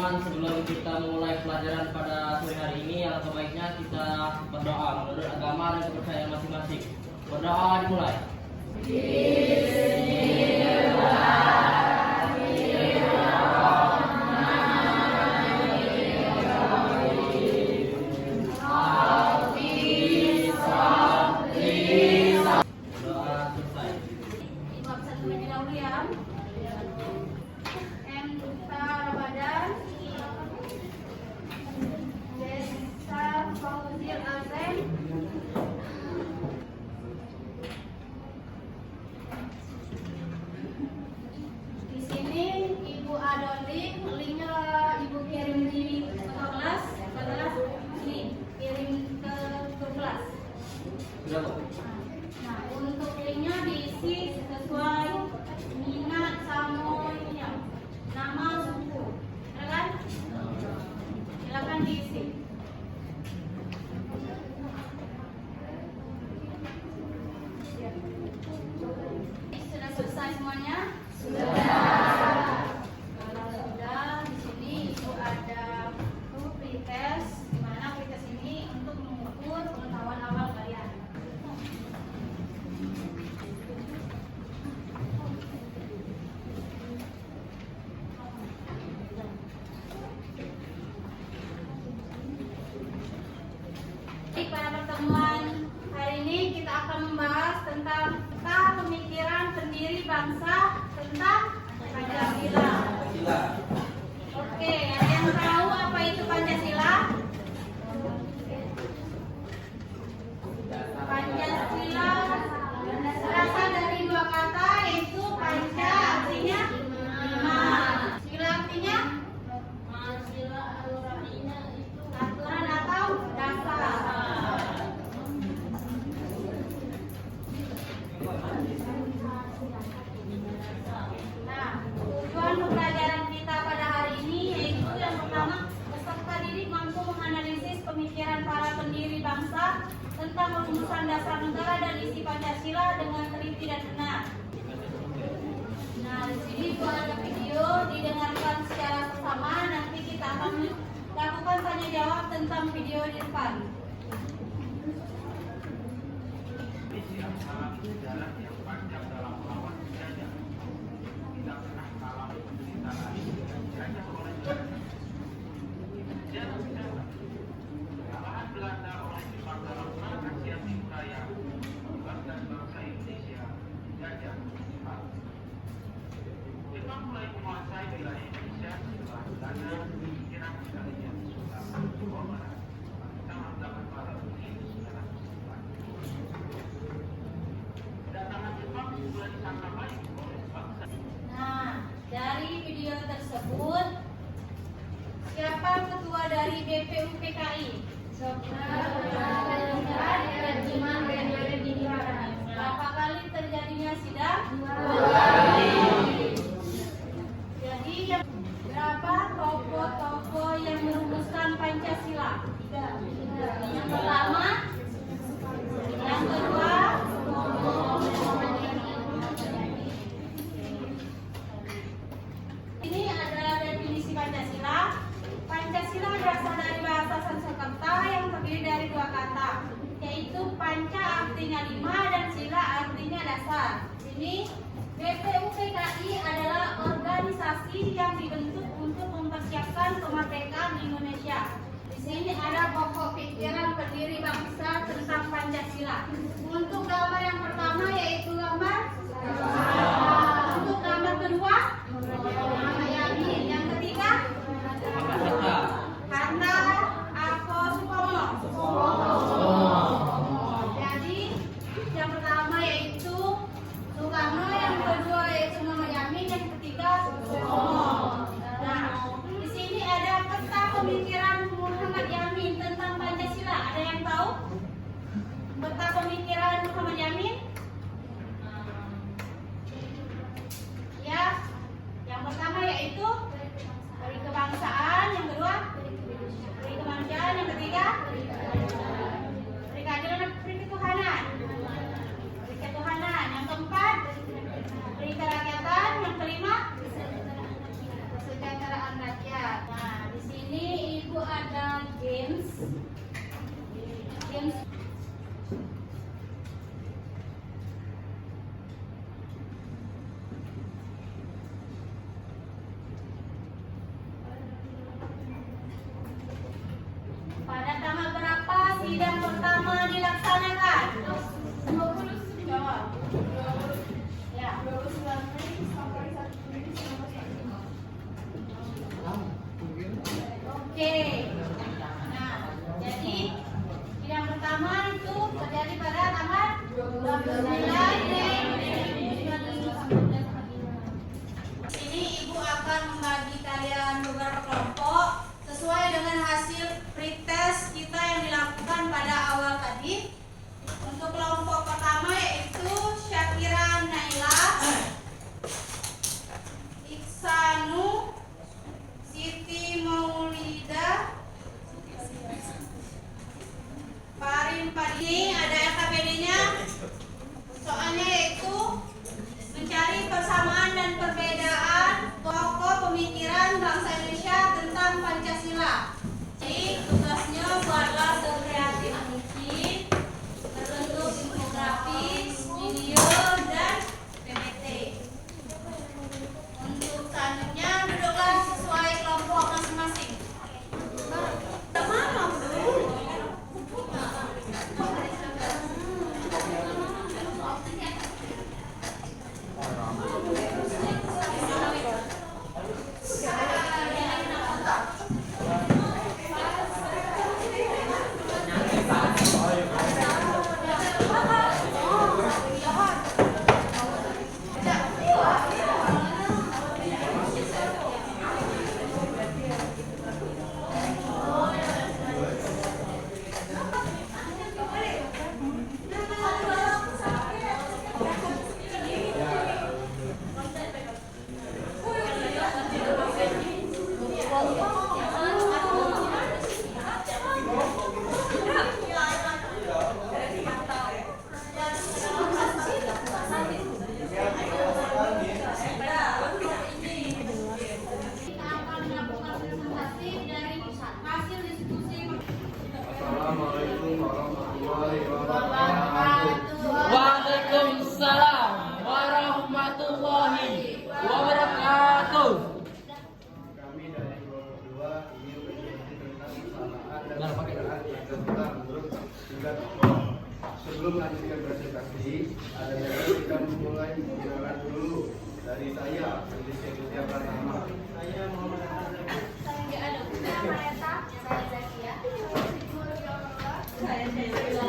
teman-teman, sebelum kita mulai pelajaran pada sore hari ini, alangkah baiknya kita berdoa menurut agama dan kepercayaan masing-masing. Berdoa dimulai. Di sini Ibu Adolin, linknya Ibu kirim di kelas, ini kirim ke kelas. Sudah, Bu? Nah, untuk linknya diisi sesuai minat sama ininya, nama suku, ya kan? Silakan diisi. Sudah selesai semuanya? Kalau sudah, di sini Ibu ada pretest, di mana pretest ini untuk mengukur pengetahuan awal kalian. Pada pertemuan hari ini kita akan membahas tentang peta pemikiran pendiri bangsa tentang Pancasila. Oke, ada yang tahu apa itu Pancasila? Pancasila berasal dari dua kata, yaitu panca artinya lima, sila artinya aturan atau dasar. Nah, tujuan pembelajaran kita pada hari ini yaitu yang pertama, peserta didik mampu menganalisis pemikiran para pendiri bangsa tentang perumusan dasar negara dan isi Pancasila dengan teliti dan benar. Nah, di sini gua ada video, didengarkan secara bersama. Nanti kita akan lakukan tanya jawab tentang video di depan. Jalan yang panjang dalam melawan penjajah, tidak pernah kalah penderitaan dijajah oleh Belanda. Sejarah kekalahan Belanda oleh Jepang dalam Perang Asia Timur Raya menyebabkan bangsa Indonesia dijajah Jepang. Jepang mulai menguasai wilayah Indonesia setelah Belanda menyingkirkan wilayah Sunda, Jawa Barat pada tanggal 8 Maret 1904. Kedatangan Jepang sudah disangka baik oleh bangsa. Nah, dari video tersebut, siapa ketua dari BPUPKI? Berapa kali terjadinya sidang? 2 kali. Jadi berapa tokoh-tokoh yang merumuskan Pancasila? 3. Yang pertama, yang kedua, ini adalah definisi Pancasila. Pancasila berasal dari bahasa Sanskerta yang terdiri dari dua kata, yaitu panca artinya 5 dan sila artinya dasar. Ini BPUPKI adalah organisasi yang dibentuk untuk mempersiapkan kemerdekaan Indonesia. Di sini ada pokok pikiran pendiri bangsa tentang Pancasila. Untuk gambar yang pertama yaitu gambar. Untuk gambar kedua, yang ketiga, Hatta atau Supomo. Jadi yang pertama yaitu Soekarno, yang kedua yaitu Muhammad Yamin, yang ketiga Supomo. Nah, di sini ada peta pemikiran Muhammad Yamin tentang Pancasila. Ada yang tahu? Peta pemikiran presentasi, ada baiknya kita memulai perkenalan dulu dari saya, Indonesia Setia Pratama. Saya Muhammad Azhar. Saya Mareta. Saya Zakia. Saya Sheila.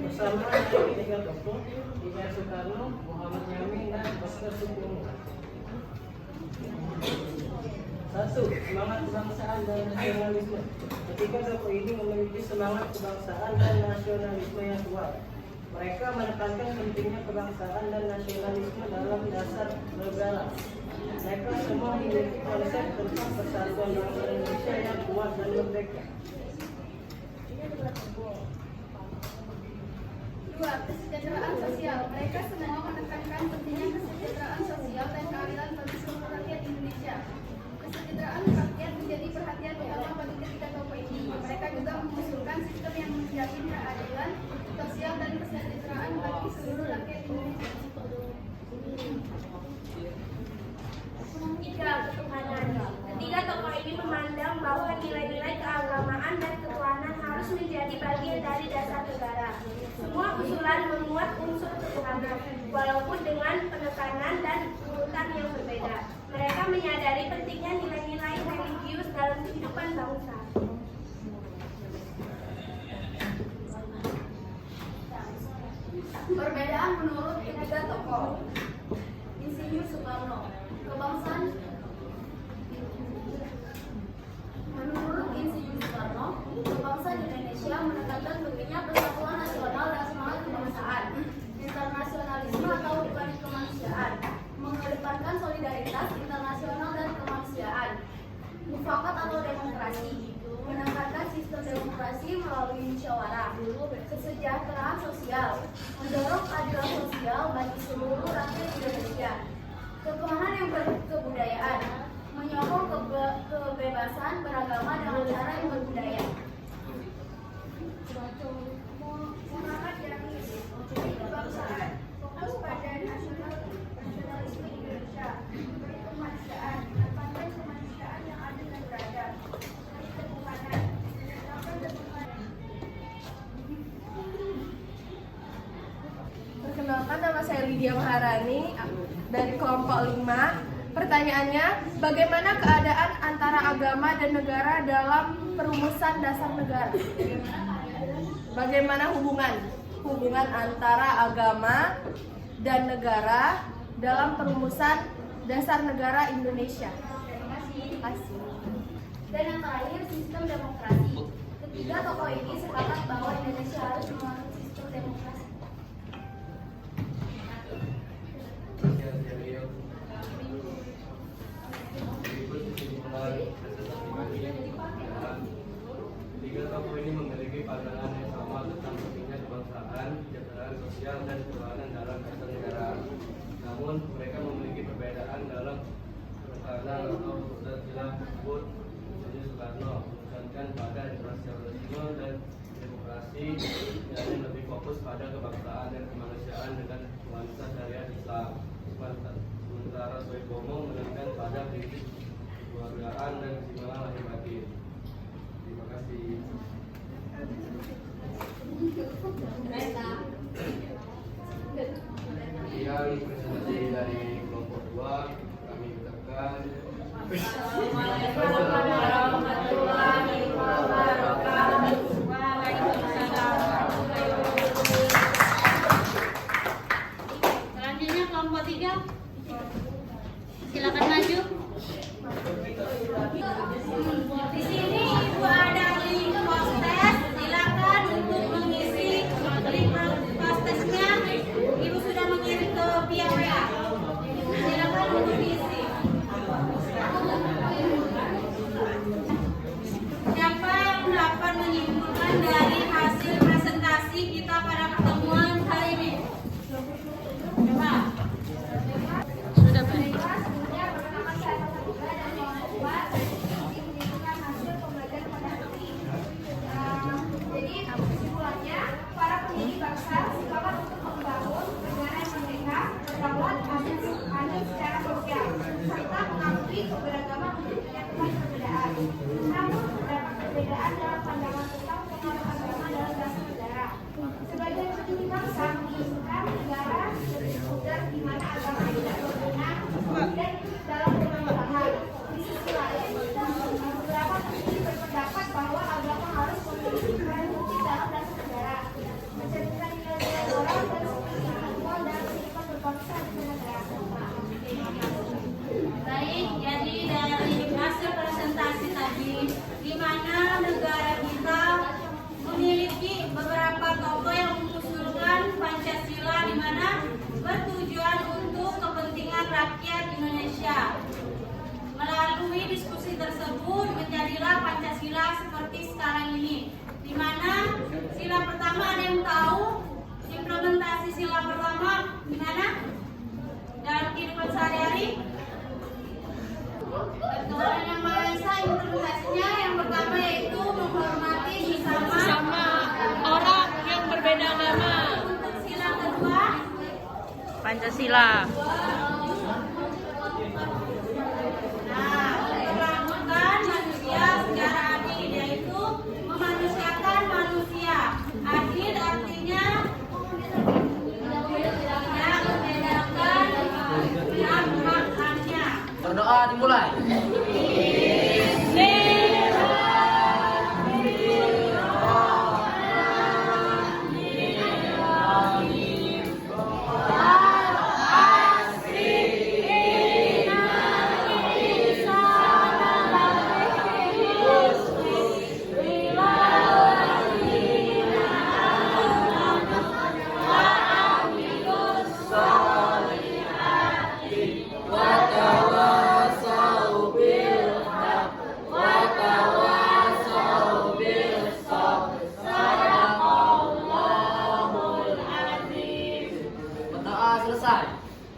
Bersama tiga tokoh, Tiga Soekarno, Muhammad Yamin, dan Oscar Sugiono. 1. Semangat kebangsaan dan nasionalisme. Ketiga tokoh ini memiliki semangat kebangsaan dan nasionalisme yang kuat. Mereka menekankan pentingnya kebangsaan dan nasionalisme dalam dasar negara. Mereka semua memiliki konsep tentang persatuan bangsa Indonesia yang kuat dan merdeka. 2. Kesejahteraan sosial. Mereka semua menekankan pentingnya kesejahteraan sosial dan keadilan bagi seluruh rakyat Indonesia. Kesejahteraan rakyat menjadi perhatian utama bagi ketiga tokoh ini. Mereka juga mengusulkan sistem yang menjamin keadilan sosial dan kesejahteraan bagi seluruh rakyat Indonesia. 3. Ketuhanan. Ketiga tokoh ini memandang bahwa nilai-nilai keagamaan dan ketuhanan harus menjadi bagian dari dasar negara. Semua usulan memuat unsur ketuhanan, walaupun dengan penekanan dan urutan yang berbeda. Mereka menyadari pentingnya nilai-nilai religius dalam kehidupan bangsa. Perbedaan menurut ketiga tokoh. Insinyur Soekarno. Kebangsaan. Menurut Insinyur Soekarno, kebangsaan Indonesia menekankan pentingnya persatuan nasional dan semangat kebangsaan, internasionalisme atau hubungan kemanusiaan, mengedepankan solidaritas internasional dan kemanusiaan, mufakat atau demokrasi, menekankan sistem demokrasi melalui musyawarah, kesejahteraan sosial, mendorong keadilan sosial bagi seluruh rakyat Indonesia, ketuhanan yang berkebudayaan, menyokong kebebasan beragama dengan cara yang berbudaya. Semangat yang kebangsaan, fokus pada nasionalisme Indonesia, beri kemanusiaan, mengedepankan kemanusiaan yang adil dan beradab, beri ketuhanan, menetapkan ketuhanan. Perkenalkan, nama saya Lydia Maharani dari kelompok 5. Pertanyaannya, bagaimana keadaan antara agama dan negara dalam perumusan dasar negara? Bagaimana hubungan antara agama dan negara dalam perumusan dasar negara Indonesia? Terima kasih. Dan yang terakhir, sistem demokrasi. Ketiga tokoh ini sepakat bahwa Indonesia harus menganut sistem demokrasi. Tiga tokoh ini memiliki pandangan yang sama tentang pentingnya kebangsaan, kesejahteraan sosial, dan ketuhanan dalam dasar negara. Namun, mereka memiliki perbedaan dalam penekanan atau urutan silang tersebut. Insinyur Soekarno menekankan pada internasionalisme dan demokrasi, yang lebih fokus pada kebangsaan dan kemanusiaan dengan nuansa syariat Islam. Sementara Soekarno menekankan pada prinsip kekeluargaan dan keseimbangan lahir batin. Terima kasih. Sekian presentasi dari kelompok 2, kami ucapkan Assalamualaikum warahmatullahi wabarakatuh. Selanjutnya kelompok 3. Silakan maju. Di sini Ibu ada link postes. Silakan untuk mengisi link postesnya. Ibu sudah mengirim ke via WA. Silakan untuk diisi. Siapa yang dapat menyimpulkan dari hasil presentasi kita pada pertemuan hari ini? Coba. Sudah baik. Jadi kesimpulannya, para pendiri bangsa sepakat untuk membangun negara yang merdeka, berdaulat, adil secara sosial, serta mengakui keberagaman untuk menyatukan perbedaan. Namun melalui diskusi tersebut menjadilah Pancasila seperti sekarang ini. Di mana sila pertama ada yang tahu implementasi sila pertama gimana dalam kehidupan sehari-hari? Ketuhanan Yang Maha Esa implementasinya yang pertama yaitu menghormati sesama orang yang berbeda agama. Untuk sila kedua Pancasila.